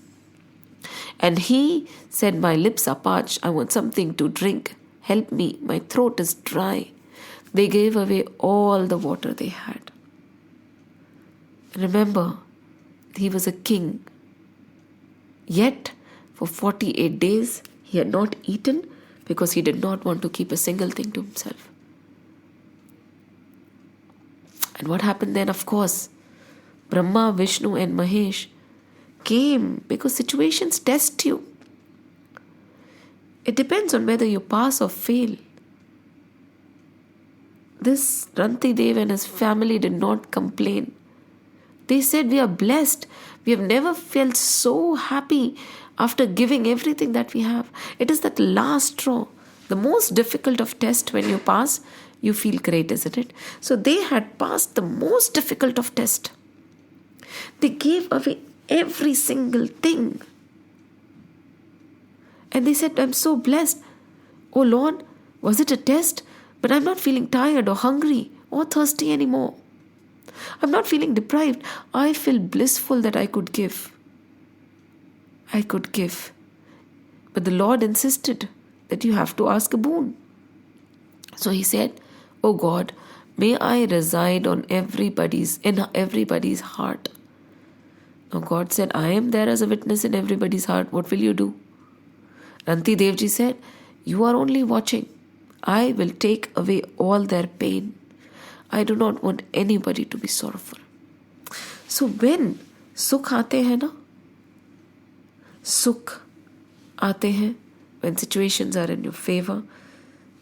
And he said, my lips are parched, I want something to drink. Help me, my throat is dry. They gave away all the water they had. Remember, he was a king. Yet, for 48 days, he had not eaten because he did not want to keep a single thing to himself. And what happened then? Of course, Brahma, Vishnu and Mahesh came because situations test you. It depends on whether you pass or fail. This Ranti Dev and his family did not complain. They said, we are blessed. We have never felt so happy after giving everything that we have. It is that last straw. The most difficult of tests, when you pass, you feel great, isn't it? So they had passed the most difficult of tests. They gave away every single thing. And they said, I'm so blessed. Oh Lord, was it a test? But I'm not feeling tired or hungry or thirsty anymore. I'm not feeling deprived. I feel blissful that I could give. I could give. But the Lord insisted that you have to ask a boon. So he said, oh God, may I reside in everybody's heart. Now God said, I am there as a witness in everybody's heart. What will you do? Ranti Devji said, you are only watching. I will take away all their pain. I do not want anybody to be sorrowful. So when sukh aate hain na, sukh aate hain, when situations are in your favor,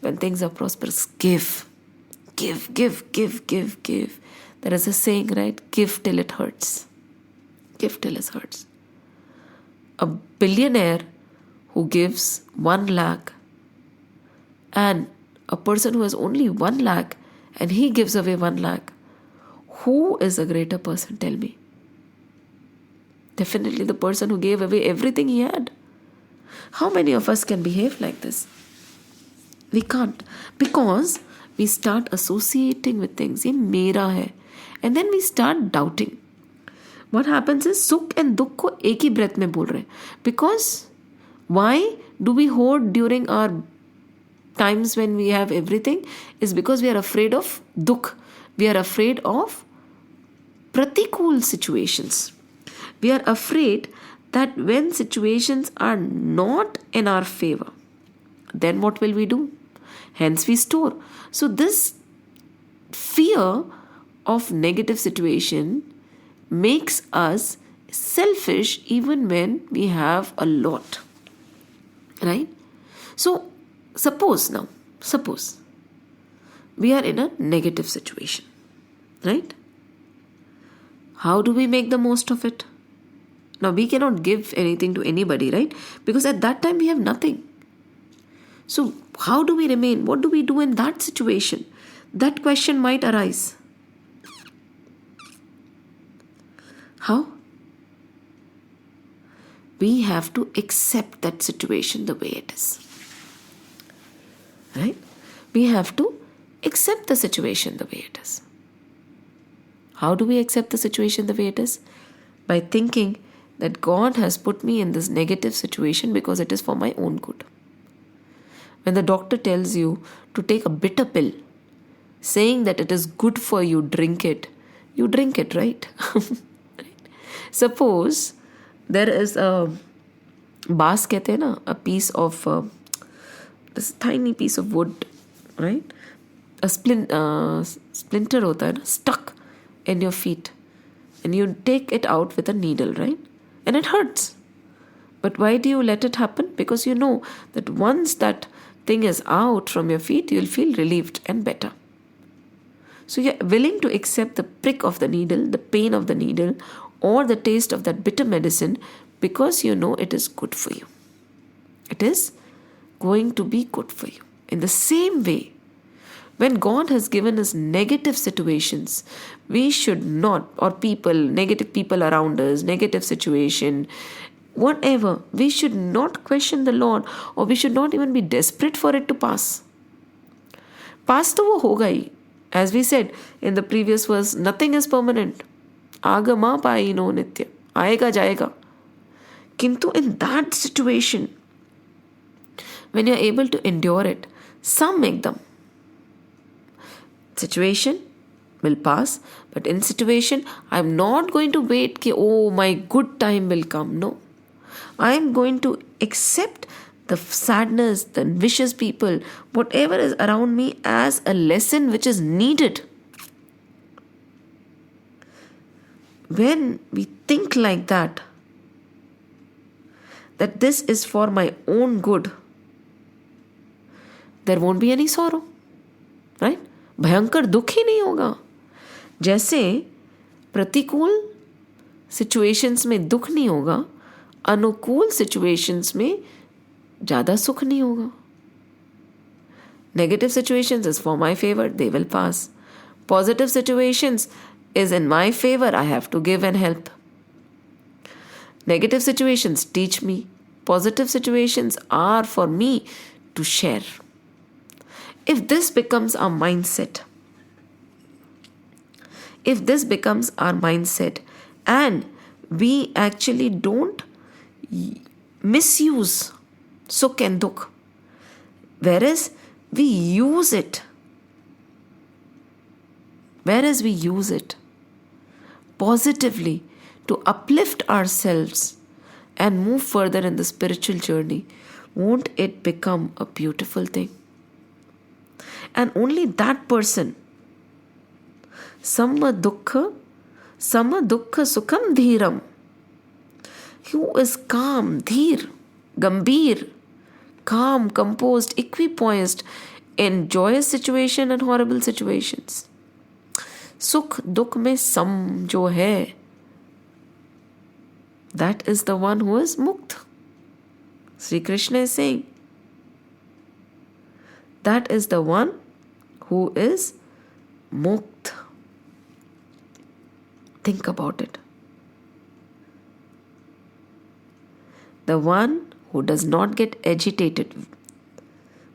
when things are prosperous, give. Give, give, give, give, give. There is a saying, right? Give till it hurts. Give till it hurts. A billionaire who gives 1 lakh and a person who has only 1 lakh and he gives away 1 lakh, who is a greater person? Tell me. Definitely the person who gave away everything he had. How many of us can behave like this? We can't, because we start associating with things. Ye mera hai. And then we start doubting. What happens is sukh and dukh ko ek hi breath mein bol rahe. Because why do we hoard during our times when we have everything? Is because we are afraid of dukh. We are afraid of pratikul situations. We are afraid that when situations are not in our favor, then what will we do? Hence we store. So this fear of negative situation makes us selfish even when we have a lot. Right? So suppose we are in a negative situation. Right? How do we make the most of it? Now we cannot give anything to anybody, right? Because at that time we have nothing. So how do we remain? What do we do in that situation? That question might arise. How? We have to accept that situation the way it is. Right? We have to accept the situation the way it is. How do we accept the situation the way it is? By thinking that God has put me in this negative situation because it is for my own good. When the doctor tells you to take a bitter pill, saying that it is good for you, you drink it, right? Suppose there is a baas कहते हैं ना, a piece of this tiny piece of wood, right? A splinter होता है ना, stuck in your feet, and you take it out with a needle, right? And it hurts. But why do you let it happen? Because you know that once that thing is out from your feet, you'll feel relieved and better. So you're willing to accept the prick of the needle, the pain of the needle, or the taste of that bitter medicine because you know it is good for you. It is going to be good for you. In the same way, when God has given us negative situations, we should not, or people, negative people around us, negative situation, whatever, we should not question the Lord, or we should not even be desperate for it to pass. Pass to wo hoga hi. As we said in the previous verse, nothing is permanent. Agama paino nitya. Aega jayega. Kintu in that situation, when you're able to endure it, some make them. Situation will pass, but in situation, I'm not going to wait ki, oh, my good time will come. No. I'm going to accept the sadness, the vicious people, whatever is around me as a lesson which is needed. When we think like that this is for my own good, there won't be any sorrow, right? भयंकर दुख ही नहीं होगा. जैसे प्रतिकूल situations में दुख नहीं होगा, अनुकूल सिचुएशंस में ज़्यादा सुख नहीं होगा. Negative situations is for my favor, they will pass. Positive situations is in my favor, I have to give and help. Negative situations teach me. Positive situations are for me to share. If this becomes our mindset, and we actually don't misuse sukh and dukh, whereas we use it positively to uplift ourselves and move further in the spiritual journey, won't it become a beautiful thing? And only that person, sama dukkha sukham dhiram, who is calm, dheer, gambhir, calm, composed, equipoised in joyous situation and horrible situations. Sukh dukh mein sam jo hai, that is the one who is mukt. Sri Krishna is saying, that is the one who is mukt. Think about it. The one who does not get agitated.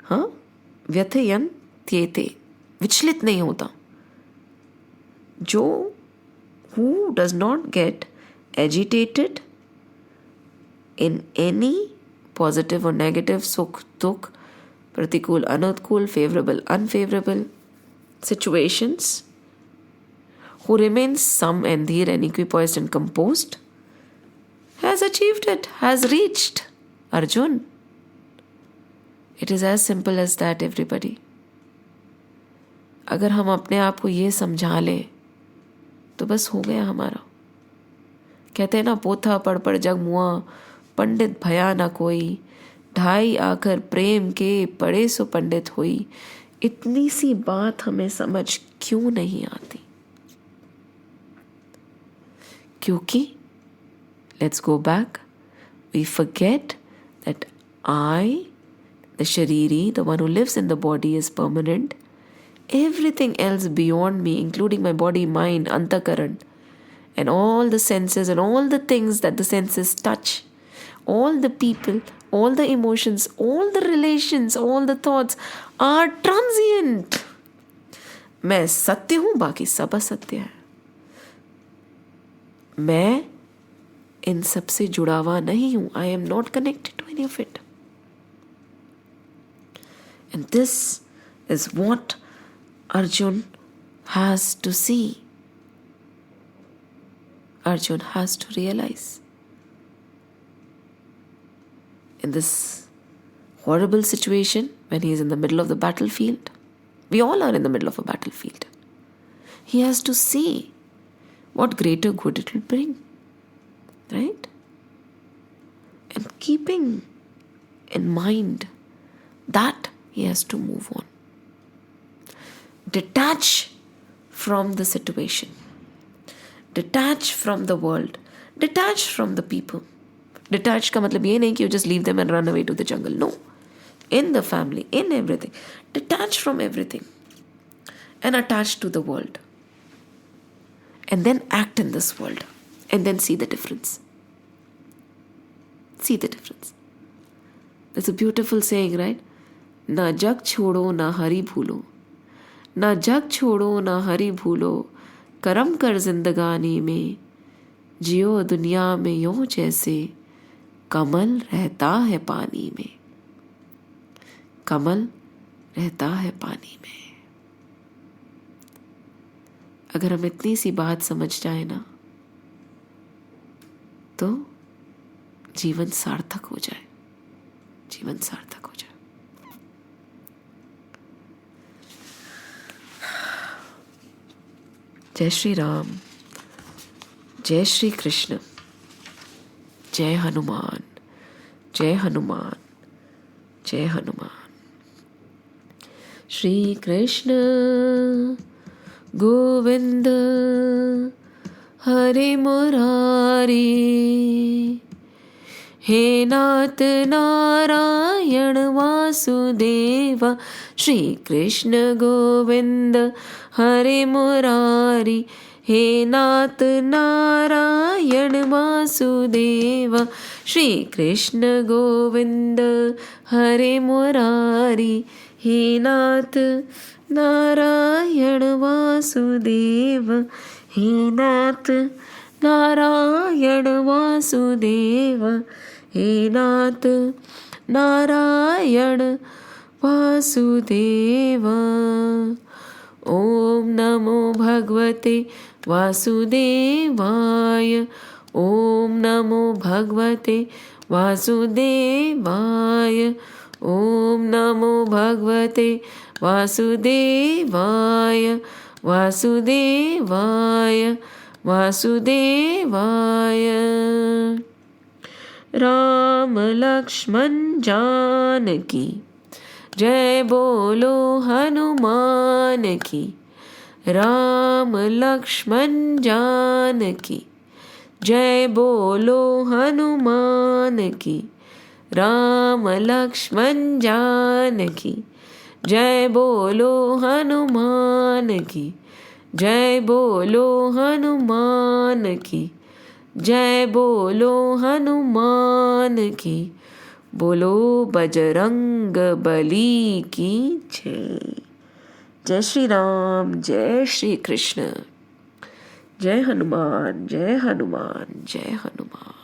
Vyathayan tyete. Vichlit nahi hota. Who does not get agitated in any positive or negative, sukh, dukh, pratikul, anutkul, favorable, unfavorable situations, who remains sum and dheer and equipoised and composed, has achieved it, has reached Arjun. It is as simple as that, everybody. अगर हम अपने आप को ये समझा लें तो बस हो गया हमारा. कहते हैं ना, पोथा पढ़ पढ़ जग मुआ, पंडित भया ना कोई, ढाई आकर प्रेम के पढ़े सो पंडित होई. इतनी सी बात हमें समझ क्यों नहीं आती? क्योंकि Let's go back. We forget that I, the Shariri, the one who lives in the body, is permanent. Everything else beyond me, including my body, mind, antakaran, and all the senses and all the things that the senses touch, all the people, all the emotions, all the relations, all the thoughts are transient. मैं सत्य हूं, बाकी सब असत्य है. मैं इन सब से जुड़ा हुआ नहीं हूं. I am not connected to any of it. And this is what Arjun has to see. Arjun has to realize. In this horrible situation, when he is in the middle of the battlefield, we all are in the middle of a battlefield. He has to see what greater good it will bring. Right? And keeping in mind that, he has to move on. Detach from the situation. Detach from the world. Detach from the people. Detach का मतलब ये नहीं कि you just leave them and run away to the jungle. No. In the family, in everything. Detach from everything. And attach to the world. And then act in this world. And then see the difference. See the difference. There's a beautiful saying, right? ना जग छोड़ो ना हरि भूलो, ना जग छोड़ो ना हरि भूलो, करम कर जिंदगानी में, जियो दुनिया में यूं जैसे कमल रहता है पानी में. कमल रहता है पानी में. अगर हम इतनी सी बात समझ जाए ना, तो जीवन सार्थक हो जाए. जीवन सार्थक हो जाए. जय श्री राम, जय श्री कृष्ण, जय हनुमान, जय हनुमान, जय हनुमान. श्री कृष्ण गोविंद हरे मुरारी, हे नाथ नारायण वासुदेवा. श्री कृष्ण गोविंद हरे मुरारी, हे नाथ नारायण वासुदेवा. श्री कृष्ण गोविंद हरे मुरारी, हे नाथ नारायण वासुदेवा. हे नाथ नारायण वासुदेवा. हे नाथ नारायण वासुदेवा. ओम नमो भगवते वासुदेवाय. ओम नमो भगवते वासुदेवाय. ओम नमो भगवते वासुदेवाय. वासुदेवाय वासुदेवाय. राम लक्ष्मण जानकी जय बोलो हनुमान की. राम लक्ष्मण जानकी जय बोलो हनुमान की. राम लक्ष्मण जानकी जय बोलो हनुमान की. जय बोलो हनुमान की. जय बोलो हनुमान की. बोलो बजरंग बली की जय. जय श्री राम, जय श्री कृष्ण, जय हनुमान, जय हनुमान, जय हनुमान.